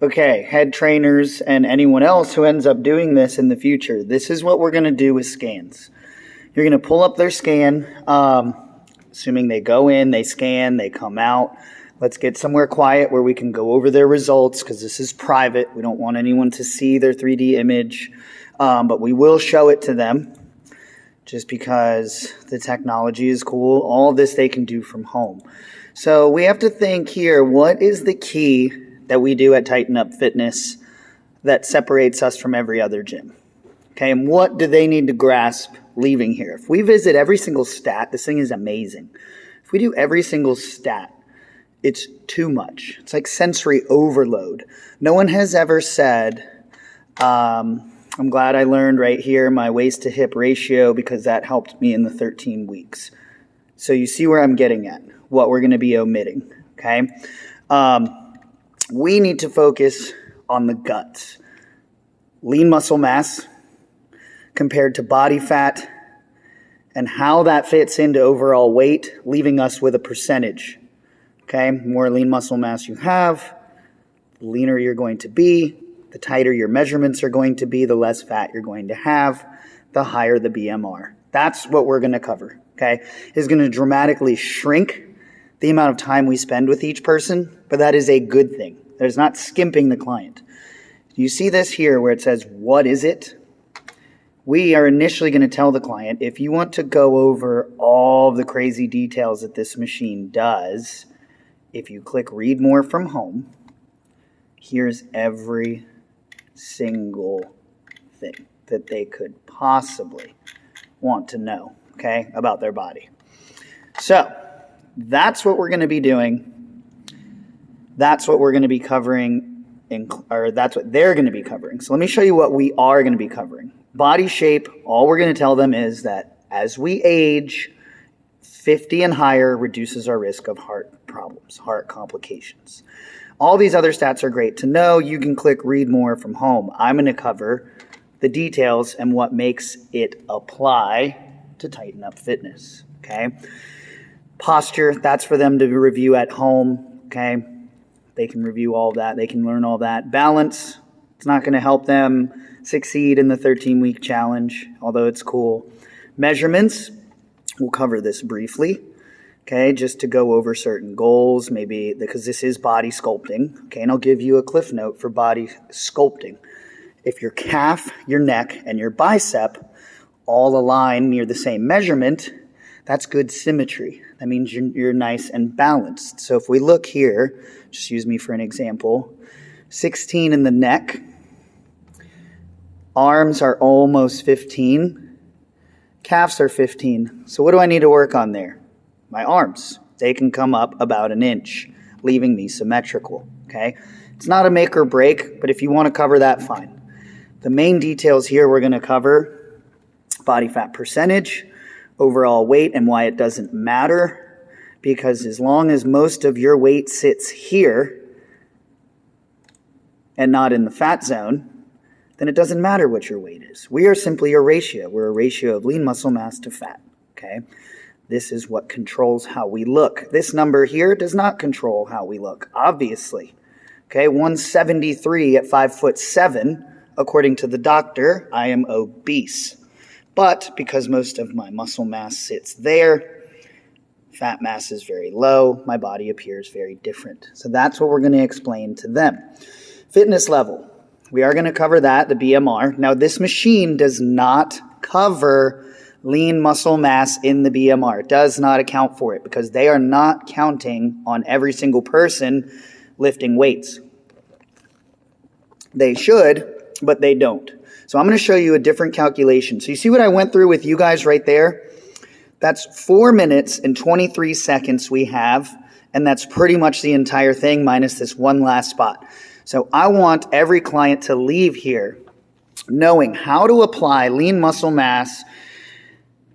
Okay, head trainers and anyone else who ends up doing this in the future, this is what we're going to do with scans. You're going to pull up their scan, assuming they go in, they scan, they come out. Let's get somewhere quiet where we can go over their results because this is private. We don't want anyone to see their 3D image, but we will show it to them just because the technology is cool. All this they can do from home. So we have to think here, what is the key that we do at Tighten Up Fitness that separates us from every other gym? Okay, and what do they need to grasp leaving here? If we visit every single stat, this thing is amazing. If we do every single stat, it's too much. It's like sensory overload. No one has ever said, I'm glad I learned right here my waist to hip ratio because that helped me in the 13 weeks. So you see where I'm getting at, what we're going to be omitting, okay? We need to focus on the guts. Lean muscle mass compared to body fat and how that fits into overall weight, leaving us with a percentage. Okay, more lean muscle mass you have, the leaner you're going to be, the tighter your measurements are going to be, the less fat you're going to have, the higher the BMR. That's what we're going to cover, okay? It's going to dramatically shrink the amount of time we spend with each person, but that is a good thing. There's not skimping the client. You see this here where it says, what is it? We are initially going to tell the client, if you want to go over all the crazy details that this machine does, if you click read more from home, here's every single thing that they could possibly want to know, okay, about their body. So that's what we're going to be doing. That's what we're going to be covering, or that's what they're going to be covering. So let me show you what we are going to be covering. Body shape, all we're going to tell them is that as we age, 50 and higher reduces our risk of heart problems, heart complications. All these other stats are great to know. You can click read more from home. I'm going to cover the details and what makes it apply to Tighten Up Fitness, okay? Posture, that's for them to review at home, okay? They can review all of that. They can learn all that. Balance, it's not going to help them succeed in the 13-week challenge, although it's cool. Measurements, we'll cover this briefly, okay, just to go over certain goals, maybe because this is body sculpting, okay, and I'll give you a cliff note for body sculpting. If your calf, your neck, and your bicep all align near the same measurement, that's good symmetry. That means you're nice and balanced. So if we look here, just use me for an example, 16 in the neck, arms are almost 15, calves are 15. So what do I need to work on there? My arms. They can come up about an inch, leaving me symmetrical, okay? It's not a make or break, but if you want to cover that, fine. The main details here we're going to cover body fat percentage, overall weight, and why it doesn't matter, because as long as most of your weight sits here and not in the fat zone, then it doesn't matter what your weight is. We are simply a ratio. We're a ratio of lean muscle mass to fat, okay? This is what controls how we look. This number here does not control how we look, obviously. Okay, 173 at 5'7", according to the doctor, I am obese. But because most of my muscle mass sits there, fat mass is very low, my body appears very different. So that's what we're going to explain to them. Fitness level. We are going to cover that, the BMR. Now, this machine does not cover lean muscle mass in the BMR. It does not account for it because they are not counting on every single person lifting weights. They should, but they don't. So I'm going to show you a different calculation. So you see what I went through with you guys right there? That's 4 minutes and 23 seconds we have, and that's pretty much the entire thing minus this one last spot. So I want every client to leave here knowing how to apply lean muscle mass,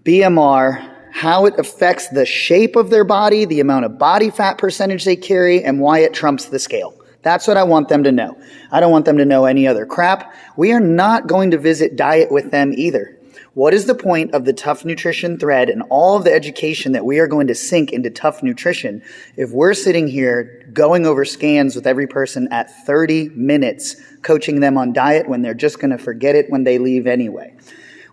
BMR, how it affects the shape of their body, the amount of body fat percentage they carry, and why it trumps the scale. That's what I want them to know. I don't want them to know any other crap. We are not going to visit diet with them either. What is the point of the Tough Nutrition thread and all of the education that we are going to sink into Tough Nutrition if we're sitting here going over scans with every person at 30 minutes, coaching them on diet when they're just going to forget it when they leave anyway?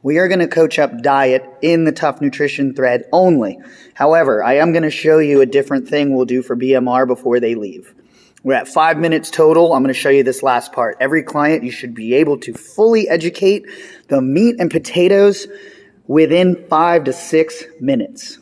We are going to coach up diet in the Tough Nutrition thread only. However, I am going to show you a different thing we'll do for BMR before they leave. We're at 5 minutes total. I'm going to show you this last part. Every client, you should be able to fully educate the meat and potatoes within 5 to 6 minutes.